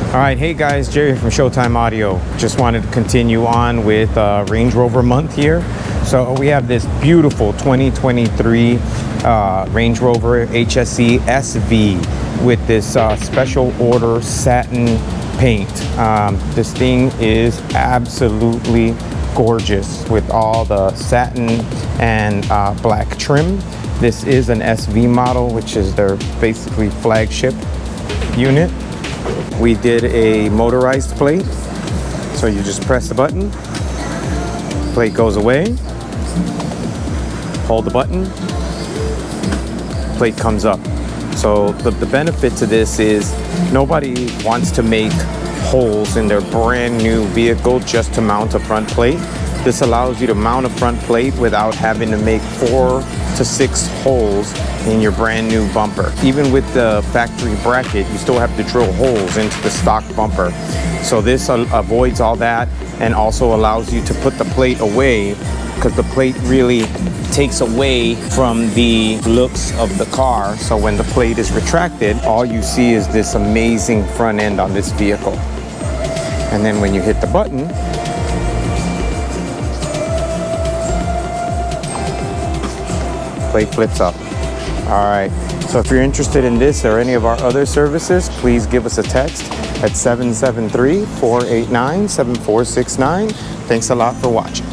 All right, hey guys, Jerry from Showtime Audio. Just wanted to continue on with Range Rover month here. So we have this beautiful 2023 Range Rover HSE SV with this special order satin paint. This thing is absolutely gorgeous with all the satin and black trim. This is an SV model, which is their basically flagship unit. We did a motorized plate, so you just press the button, plate goes away, hold the button, plate comes up. So the benefit to this is nobody wants to make holes in their brand new vehicle just to mount a front plate. This allows you to mount a front plate without having to make 4 to 6 holes in your brand new bumper. Even with the factory bracket, you still have to drill holes into the stock bumper. So this avoids all that and also allows you to put the plate away, because the plate really takes away from the looks of the car. So when the plate is retracted, all you see is this amazing front end on this vehicle. And then when you hit the button, plate flips up. All right, so if you're interested in this or any of our other services, please give us a text at 773-489-7469. Thanks a lot for watching.